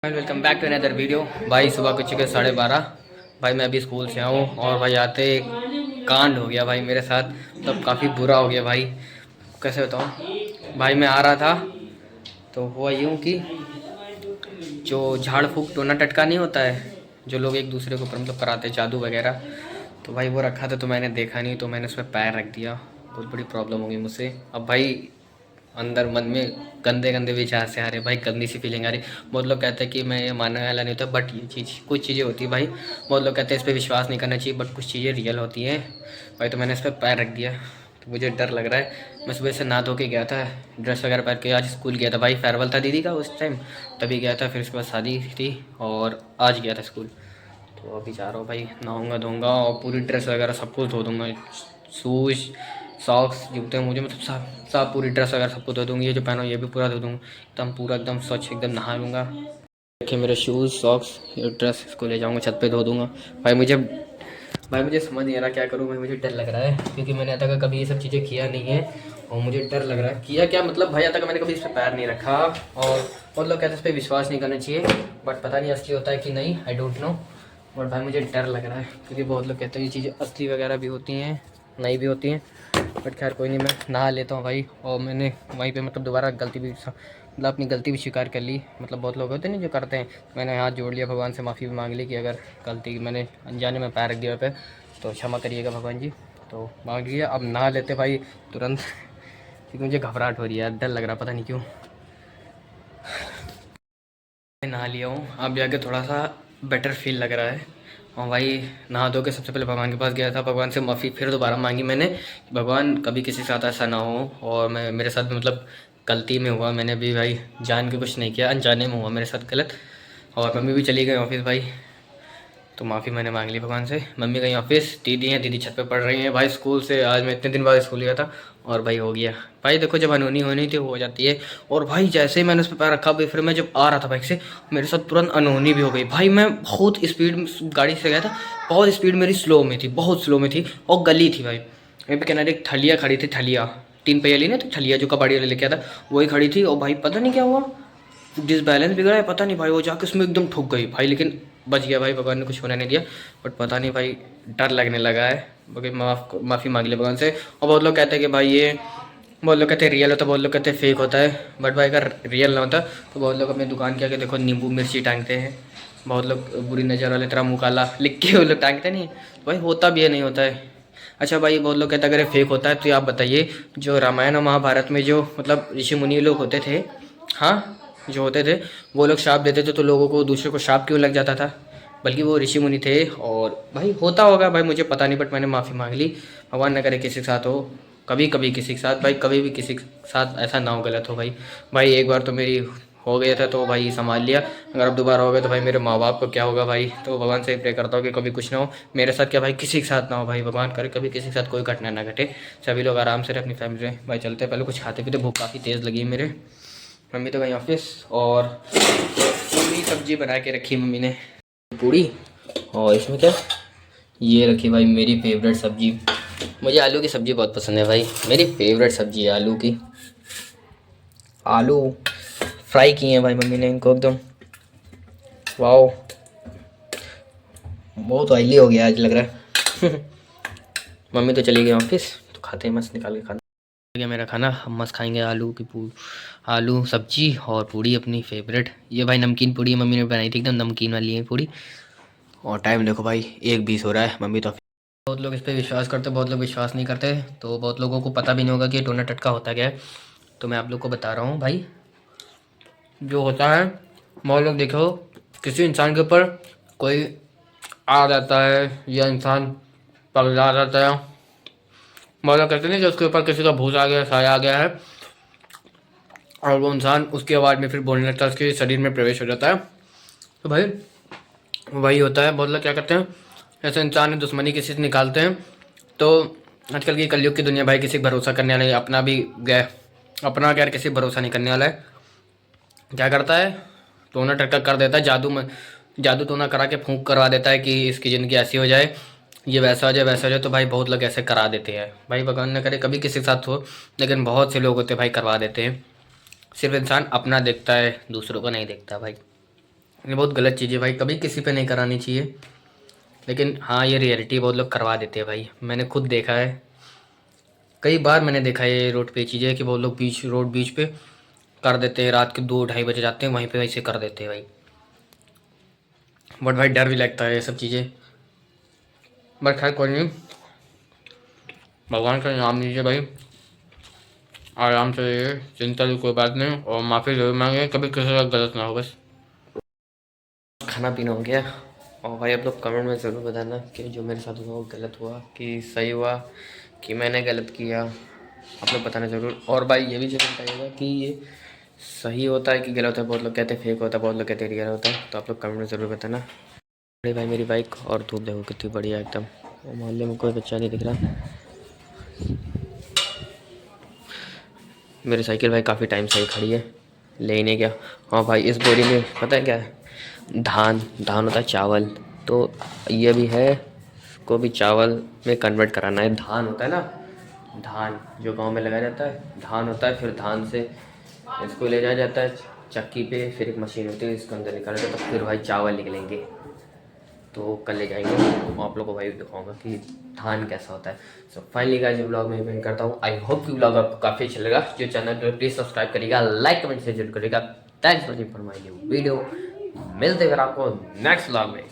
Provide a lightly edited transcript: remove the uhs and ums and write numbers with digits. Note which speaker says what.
Speaker 1: Welcome back to another video. भाई सुबह को चुके 12:30। भाई मैं अभी स्कूल से आऊँ और भाई आते एक कांड हो गया भाई मेरे साथ। मतलब काफ़ी बुरा हो गया भाई। कैसे बताऊँ भाई, मैं आ रहा था तो हुआ यूँ कि जो झाड़ फूँक टोना टटका नहीं होता है, जो लोग एक दूसरे को मतलब कराते हैं जादू वगैरह, तो भाई वो रखा था तो मैंने देखा नहीं, तो मैंने उस पर पैर रख दिया। बहुत बड़ी प्रॉब्लम हो गई मुझसे। अब भाई अंदर मन में गंदे गंदे विचार से आ रहे भाई, गंदी सी फीलिंग आ रही। बहुत लोग कहते हैं कि मैं ये मानने वाला नहीं होता, बट ये चीज़ कुछ चीज़ें होती है भाई। बहुत लोग कहते हैं इस पर विश्वास नहीं करना चाहिए, बट कुछ चीज़ें रियल होती हैं भाई। तो मैंने इस पर पैर रख दिया तो मुझे डर लग रहा है। मैं सुबह से नहा धो के गया था, ड्रेस वगैरह पहन के आज स्कूल गया था भाई। फेयरवेल था दीदी का उस टाइम, तभी गया था। फिर उसके बाद शादी थी और आज गया था स्कूल। तो अभी जा रहा हूँ भाई, नहाऊंगा धोऊंगा और पूरी ड्रेस वगैरह सब कुछ धो दूँगा। शूज़, सॉक्स, जूते, मुझे मतलब साफ साफ पूरी ड्रेस वगैरह सबको धो दूँगी। ये जो पहनो ये भी पूरा धो दूँगा, एकदम पूरा एकदम स्वच्छ एकदम नहा लूँगा। देखिए मेरे शूज़, सॉक्स, ये ड्रेस, इसको ले जाऊँगा छत पे धो दूँगा। भाई मुझे समझ नहीं आ रहा क्या करूँ भाई। मुझे डर लग रहा है क्योंकि मैंने आज तक कभी ये सब चीज़ें किया नहीं है और मुझे डर लग रहा है। किया क्या मतलब भाई, आज तक मैंने कभी इस पर पैर नहीं रखा। और बहुत लोग कहते हैं इस पर विश्वास नहीं करना चाहिए, बट पता नहीं असली होता है कि नहीं, आई डोंट नो। और भाई मुझे डर लग रहा है क्योंकि बहुत लोग कहते हैं ये चीज़ें असली वगैरह भी होती हैं, नहीं भी होती हैं। बट खैर कोई नहीं, मैं नहा लेता हूँ भाई। और मैंने वहीं पे मतलब दोबारा गलती भी मतलब अपनी गलती भी स्वीकार कर ली। मतलब बहुत लोग होते हैं ना जो करते हैं, मैंने हाथ जोड़ लिया, भगवान से माफ़ी भी मांग ली कि अगर गलती मैंने अनजाने में पैर रख दिया पे तो क्षमा करिएगा भगवान जी। तो मांग लिया, अब नहा लेते भाई तुरंत क्योंकि मुझे घबराहट हो रही है, डर लग रहा पता नहीं क्यों। नहा लिया हूँ, अब जाके थोड़ा सा बेटर फील लग रहा है। और भाई नहा धो के सबसे पहले भगवान के पास गया था, भगवान से माफ़ी फिर दोबारा मांगी मैंने कि भगवान कभी किसी के साथ ऐसा ना हो। और मैं मेरे साथ मतलब गलती में हुआ, मैंने भी भाई जान के कुछ नहीं किया, अनजाने में हुआ मेरे साथ गलत। और मम्मी भी चली गई ऑफिस भाई, तो माफ़ी मैंने मांग ली भगवान से। मम्मी गई ऑफिस, दीदी हैं, दीदी छत पे पढ़ रही हैं भाई। स्कूल से आज मैं इतने दिन बाद स्कूल गया था और भाई हो गया। भाई देखो जब अनहोनी होनी थी हो जाती है। और भाई जैसे ही मैंने उस पर पैर रखा भाई, फिर मैं जब आ रहा था बाइक से, मेरे साथ तुरंत अनहोनी भी हो गई भाई। मैं बहुत स्पीड में गाड़ी से गया था, बहुत स्पीड मेरी स्लो में थी, बहुत स्लो में थी। और गली थी भाई, मेरे किनारे एक ठलिया खड़ी थी, ठलिया 3 पहिया ली ना, तो ठलिया जो कबाड़ी वाले लेके आया था वही खड़ी थी। और भाई पता नहीं क्या हुआ, डिसबैलेंस बिगड़ा है पता नहीं भाई, वो जाके उसमें एकदम ठुक गई भाई। लेकिन बच गया भाई, भगवान ने कुछ होने नहीं दिया। बट पता नहीं भाई डर लगने लगा है, बाकी माफ़ी मांग लिया भगवान से। और बहुत लोग कहते हैं कि भाई ये, बहुत लोग कहते हैं रियल होता है, बहुत लोग कहते हैं फेक होता है। बट भाई अगर रियल ना होता तो बहुत लोग अपनी दुकान के आगे देखो नींबू मिर्ची टांगते हैं। बहुत लोग बुरी नज़र वाले तरह मुँह काला लिख के वो लोग टांगते नहीं, तो भाई होता भी है नहीं होता है। अच्छा भाई बहुत लोग कहते हैं अगर ये फेक होता है तो आप बताइए, जो रामायण और महाभारत में जो मतलब ऋषि मुनि लोग होते थे, हाँ जो होते थे, वो लोग श्राप देते थे तो लोगों को दूसरे को श्राप क्यों लग जाता था? बल्कि वो ऋषि मुनि थे। और भाई होता होगा भाई, मुझे पता नहीं, बट मैंने माफ़ी मांग ली। भगवान न करे किसी के साथ हो, कभी कभी किसी के साथ भाई, कभी भी किसी के साथ ऐसा ना हो, गलत हो भाई। भाई एक बार तो मेरी हो गया था तो भाई संभाल लिया, अगर अब दोबारा हो गया तो भाई मेरे माँ बाप को क्या होगा भाई। तो भगवान से प्रे करता हूँ कि कभी कुछ ना हो मेरे साथ, क्या भाई किसी के साथ ना हो भाई, भगवान करे कभी किसी के साथ कोई घटना ना घटे। सभी लोग आराम से रहे अपनी फैमिली में। भाई चलते पहले कुछ खाते पीते, भूख काफ़ी तेज़ लगी है मेरे। मम्मी तो गई ऑफिस और पूरी सब्जी बना के रखी मम्मी ने, पूरी। और इसमें क्या, ये रखी भाई मेरी फेवरेट सब्जी। मुझे आलू की सब्ज़ी बहुत पसंद है भाई, मेरी फेवरेट सब्ज़ी है आलू की। आलू फ्राई किए हैं भाई मम्मी ने इनको एकदम, वाओ। बहुत ऑयली हो गया आज लग रहा है। मम्मी तो चली गई ऑफिस, तो खाते हैं मस्त निकाल के खाना। गया मेरा खाना, हम मस्त खाएंगे आलू सब्जी और पूड़ी अपनी फेवरेट। ये भाई नमकीन पूड़ी मम्मी ने बनाई थी, एकदम नमकीन वाली है पूड़ी। और टाइम देखो भाई 1:20 हो रहा है। मम्मी तो बहुत लोग इस पर विश्वास करते, बहुत लोग विश्वास नहीं करते। तो बहुत लोगों को पता भी नहीं होगा कि टोना टटका होता क्या है। तो मैं आप लोग को बता रहा हूँ भाई, जो होता है, बहुत लोग देखो किसी इंसान के ऊपर कोई आ जाता है या इंसान पगला जाता है, बहुत लोग कहते हैं जो उसके ऊपर किसी का भूत आ गया, साया आ गया है, और वो इंसान उसकी आवाज़ में फिर बोलने लगता है, उसके शरीर में प्रवेश हो जाता है। तो भाई वही होता है। बहुत लोग क्या करते हैं, ऐसे इंसान है दुश्मनी किसी से निकालते हैं। तो आजकल की कलयुग की दुनिया भाई, किसी पर भरोसा करने वाला नहीं, अपना भी गया, अपना क्या किसी भरोसा नहीं करने वाला है। क्या करता है, टोना टटका कर देता है, जादू में जादू टोना करा के फूंक करवा देता है कि इसकी ज़िंदगी ऐसी हो जाए, ये वैसा हो जाए वैसा हो जाए। तो भाई बहुत लोग ऐसे करा देते हैं भाई, भगवान न करे कभी किसी के साथ हो, लेकिन बहुत से लोग होते हैं भाई करवा देते हैं। सिर्फ इंसान अपना देखता है, दूसरों को नहीं देखता भाई। ये बहुत गलत चीज़ है भाई, कभी किसी पे नहीं करानी चाहिए। लेकिन हाँ, ये रियलिटी बहुत लोग करवा देते हैं भाई, मैंने खुद देखा है। कई बार मैंने देखा है ये रोड पे चीज़ें कि बहुत लोग बीच पे कर देते हैं, रात के 2-2:30 बजे जाते हैं वहीं पे वैसे कर देते हैं भाई। बट भाई डर भी लगता है ये सब चीज़ें। बट खैर कोई नहीं, भगवान का नाम लीजिए भाई, आराम से रहिए, चिंता की कोई बात नहीं, और माफ़ी जरूर मांगे, कभी किसी का गलत ना हो बस। खाना पीना हो गया, और भाई आप लोग कमेंट में ज़रूर बताना कि जो मेरे साथ हुआ वो गलत हुआ कि सही हुआ, कि मैंने गलत किया। आप लोग बताना ज़रूर। और भाई ये भी ज़रूर बताइएगा कि ये सही होता है कि गलत होता है। बहुत लोग कहते हैं फेक होता है, बहुत लोग कहते हैं रियल होता है, तो आप लोग कमेंट में ज़रूर बताना। बड़े भाई मेरी बाइक, और धूप देखो कितनी बढ़िया एकदम, और मोहल्ले में कोई बच्चा नहीं दिख रहा। मेरी साइकिल भाई काफ़ी टाइम से ही खड़ी है, ले ही नहीं गया। हाँ भाई, इस बोरी में पता है क्या है, धान होता है, चावल। तो ये भी है, इसको भी चावल में कन्वर्ट कराना है। धान होता है ना, धान जो गांव में लगाया जाता है, धान होता है, फिर धान से इसको ले जाया जाता है चक्की पे, फिर एक मशीन होती है इसके अंदर निकाला जाता है, तो फिर भाई चावल निकलेंगे। तो कल ले जाएंगे, तो आप लोग को भाई दिखाऊंगा कि धान कैसा होता है। सो फाइनली गाइस, व्लॉग में एंड करता हूँ। आई होप कि व्लॉग आपको काफ़ी अच्छा लगा। जो चैनल पर प्लीज़ सब्सक्राइब करिएगा, लाइक कमेंट शेयर जरूर करिएगा। Thanks for watching for my new video. मिलते हैं फिर आपको नेक्स्ट व्लॉग में।